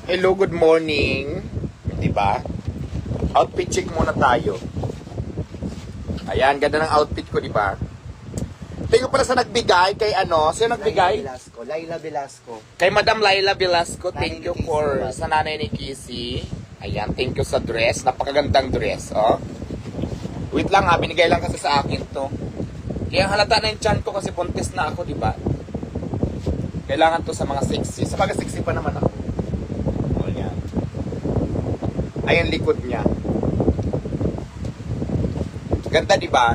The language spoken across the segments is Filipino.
Hello, good morning. Diba? Outfit check muna tayo. Ayan, ganda ng outfit ko, diba? Thank you pala sa nagbigay kay ano. Sino nagbigay? Laila Velasco. Kay Madam Laila Velasco. Thank Nanay you ni Kissy, for diba? sa nanay ni Kissy. Ayan, thank you sa dress. Napakagandang dress, oh. Wait lang ha, binigay lang kasi sa akin to. Kaya halata na yung chan ko kasi buntis na ako, diba? Kailangan to sa mga sexy. Sa mga sexy pa naman ako. O yan. Ayan likod niya. Ganda, diba?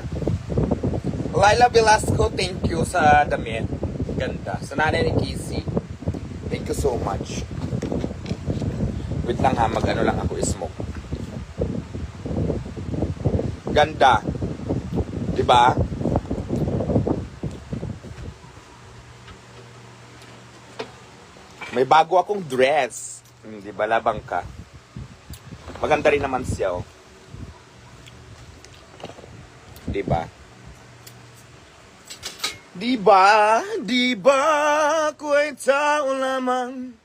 Laila Velasco, thank you sa damit. Ganda. Sa nanay ni Kissy. Thank you so much. Wait lang ha, mag-ano lang ako smoke. Ganda. Diba? May bago akong dress. Diba, labang ka. Maganda rin naman siya, oh. Diba? Diba, ako ay tao lamang,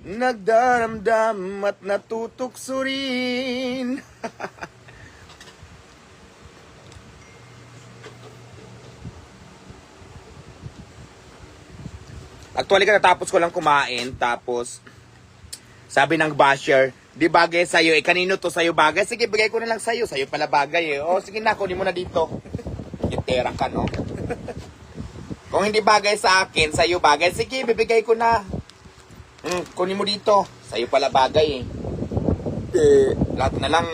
nagdaramdam at natutuksurin. Actually, katapos ko lang kumain, tapos sabi ng basher, di bagay sa'yo, kanino to sa'yo bagay? Sige, bigay ko na lang sa'yo pala bagay O, sige na, kunin mo na dito. Gitera ka, no? Kung hindi bagay sa akin, sa'yo bagay, sige, bibigay ko na. Kunin mo dito, sa'yo pala bagay lahat na lang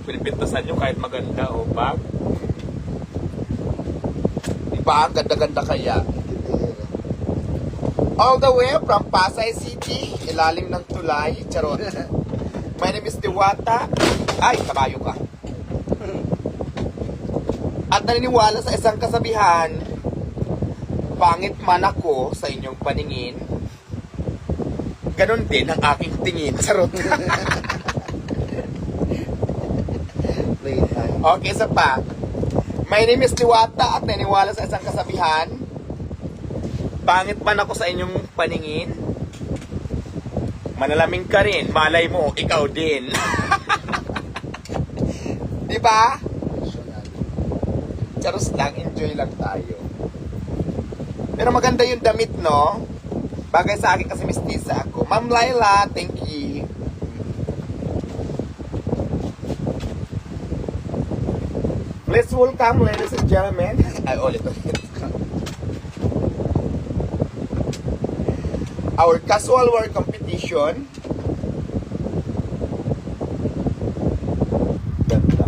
pinipintasan nyo kahit maganda, bag. Diba, ganda-ganda kaya. All the way from Pasay City, ilalim ng tulay, charot. My name is Diwata. Ay, kabayo ka. At naniniwala sa isang kasabihan, pangit man ako sa inyong paningin, ganon din ang aking tingin, charot. Okay, isa pa. My name is Diwata at naniniwala sa isang kasabihan, pangit man ako sa inyong paningin, manalaming ka rin, malay mo, ikaw din. Diba? Charos lang, enjoy lang tayo. Pero maganda yung damit, no? Bagay sa akin kasi mistisa ako. Ma'am Laila, thank you. Let's welcome, ladies and gentlemen. Ay, ulit. Our casual wear competition. Ganda.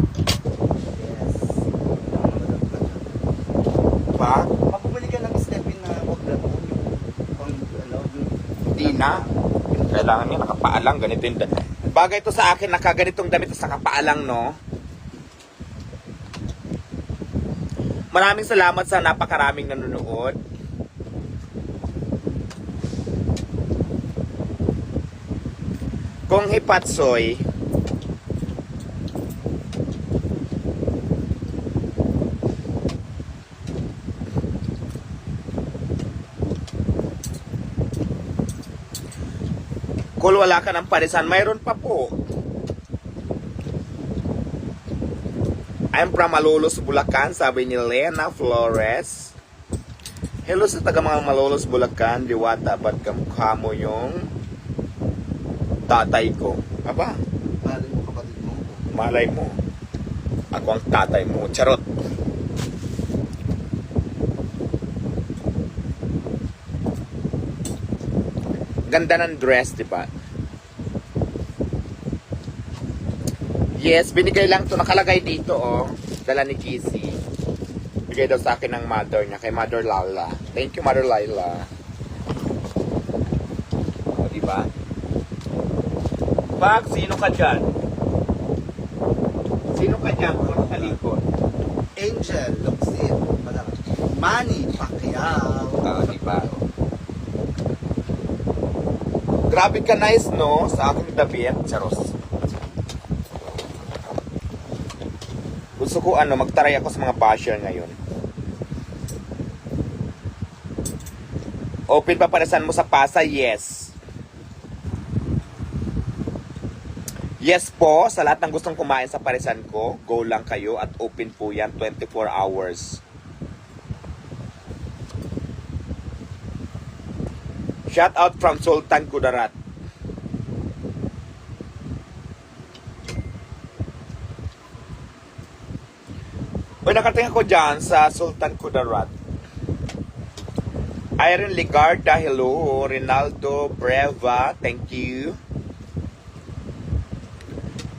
Yes. Pa? Mapupuli ka ng stepin na huwag na po Hindi na. Kailangan niya nakapaalang. Ganito yung bagay ito sa akin. Nakaganitong damit sa kapaalang, no? Maraming salamat sa napakaraming nanonood. Kung hipatsoy, kung wala ka ng parisan, mayroon pa po. I'm from Malolos, Bulacan, sabi ni Lena Flores. Hello sa taga mga Malolos, Bulacan, Diwata, ba't kamukha mo yung tatay ko? Aba, Malay mo kapatid mo. malay mo. Ako ang tatay mo. Charot. Ganda ng dress, diba? Yes, binigay lang to. Nakalagay dito, oh. Dala ni Kissy. Bigay daw sa akin ng mother niya, kay Mother Lala. Thank you, Mother Laila. O, diba? Pag, sino ka dyan? Sino ka dyan? Kung nakalikod? Angel Luxin. Manny Pacquiao. Diba? Grabe ka nice, no? Sa aking damit. Charos. Gusto ko magtaray ako sa mga basher ngayon. Open pa parisan mo sa Pasay? Yes. Yes po, sa lahat ng gustong kumain sa parisan ko, go lang kayo at open po yan 24 hours. Shout out from Sultan Kudarat. Uy, nakating ako dyan sa Sultan Kudarat. Irene Ligarda, hello. Rinaldo Breva, thank you.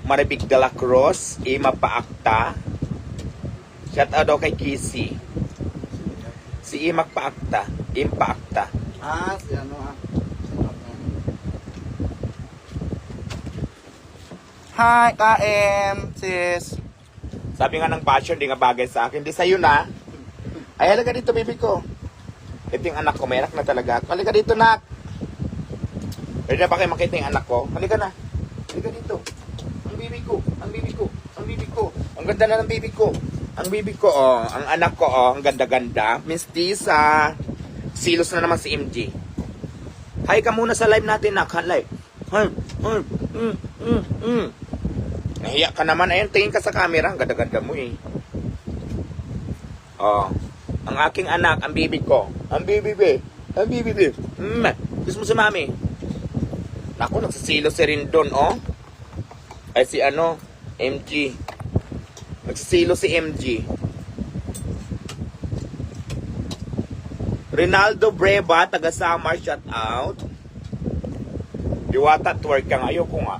Maribig de la Cruz, Ima Paakta. Shout out daw kay Kisi. Si Ima Paakta. Ima Paakta. Si ano Hi, KM, sis. Sabi nga ng basher, di nga bagay sa akin. Di sa'yo na. Ay, halika dito, baby ko. Ito yung anak ko, may anak na talaga. Halika dito, nak. Pwede na ba kayo makita yung anak ko? Halika na. Halika dito. Ang baby ko. Ang baby ko. Ang baby ko. Ang ganda na ng baby ko. Ang baby ko, oh. Ang anak ko, oh. Ang ganda-ganda. Miss Tisa. Silos na naman si MG. Hi ka muna sa live natin, nak. Hi. Hi. Nahiya ka naman. Ayun, tingin ka sa camera. Ang ganda-ganda mo eh. Oh. Ang aking anak, ang baby ko. Ang baby. Ang baby. Gusto mo si mami? Naku, nagsisilo si Rindon, oh. Ay si ano, MG. Nagsisilo si MG. Rinaldo Breva, taga Samar, shout out. Diwata, twerk ka nga. Ayoko nga.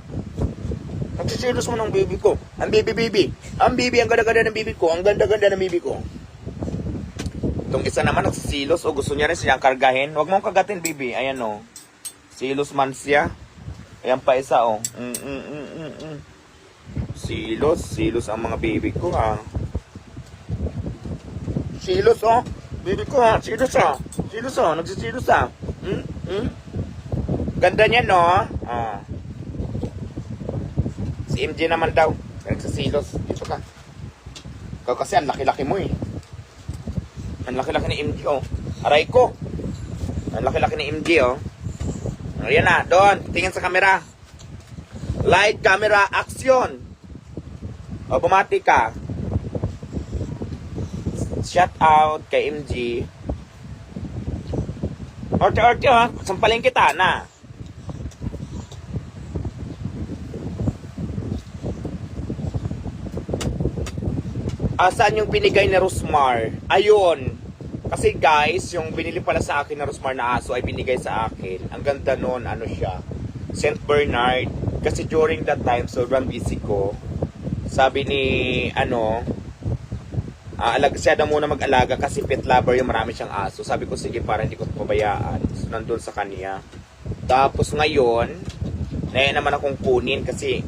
Nagsisilos mo ng baby ko. Ang baby. Ang baby, ang ganda-ganda ng baby ko. Ang ganda-ganda ng baby ko. Itong isa naman nagsisilos o gusto niya rin siyang kargahin. Huwag mong kagatin, baby. Ayan o. Silos man siya. Ayan pa isa o. Silos ang mga baby ko ha. Silos o. Baby ko ha. Silos o. Nagsisilos ha. Ganda niya no. Si MJ naman daw. Nagsisilos. Dito ka. Ikaw kasi ang laki-laki mo eh. Ang laki-laki ni MJ, oh. Aray ko. Ang laki-laki ni MJ, oh. Ayan na, doon. Tingin sa camera. Light, camera, action. O, bumati ka. Shout out kay MJ. Orte, oh. Sampalin kita, na. Asan yung binigay ni Rosmar? Ayun. Kasi guys, yung binili pala sa akin na Rosmar na aso ay binigay sa akin. Ang ganda nun, ano siya, St. Bernard. Kasi during that time, sobrang busy ko. Sabi ni, siya na muna mag-alaga kasi pet lover yung marami siyang aso. Sabi ko, sige, para hindi ko pabayaan. So, nandun sa kanya. Tapos ngayon, naman akong kunin kasi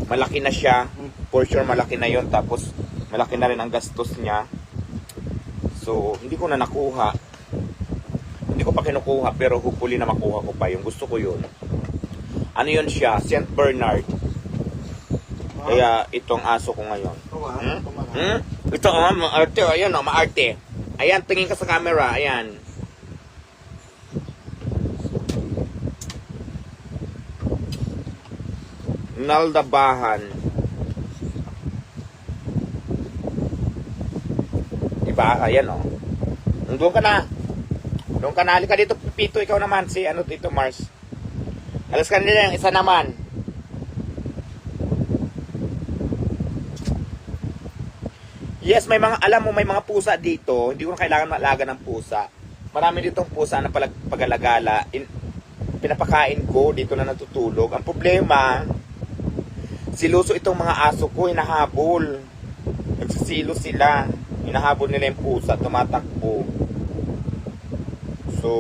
malaki na siya. For sure, malaki na yon. Tapos, malaki na rin ang gastos niya. So, hindi ko na nakuha. Hindi ko pa kinukuha, pero hopefully na makuha ko pa. Yung gusto ko yun. Ano yun siya? St. Bernard. Kaya, itong aso ko ngayon. Ito, maarte. Ayan, maarte. Ayan, tingin ka sa camera. Ayan. Naldabahan. Diba? Ayan o. Doon ka na. Doon ka na. Halika dito, Pito. Ikaw naman. Si ano dito, Mars. Alas ka nila yung isa naman. Yes, may mga, alam mo, may mga pusa dito. Hindi ko na kailangan maalaga ng pusa. Marami ditong pusa na pag-alagala. Pinapakain ko. Dito na natutulog. Ang problema, siluso itong mga aso ko. Hinahabol. Nagsisilo sila. Hinahabol nila yung pusa, tumatakbo. So,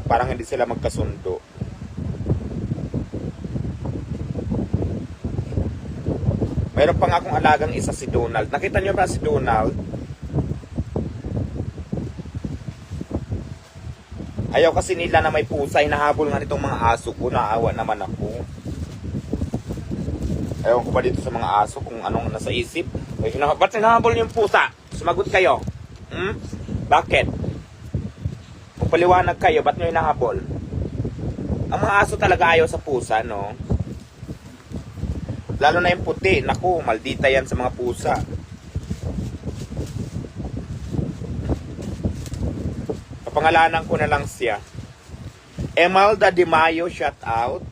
parang hindi sila magkasundo. Mayroon pa nga akong alagang isa, si Donald. Nakita niyo ba si Donald? Ayaw kasi nila na may pusa. Hinahabol nga nitong mga aso ko. Naawa naman ako. Ayaw ko ba dito sa mga aso kung anong nasa isip? Ba't hinahabol yung pusa? Sumagot kayo. Bakit? Kung paliwanag kayo, ba't nyo hinahabol? Ang mga aso talaga ayaw sa pusa, no? Lalo na yung puti. Naku, maldita yan sa mga pusa. Papangalanan ko na lang siya. Emalda Di Mayo, shout out.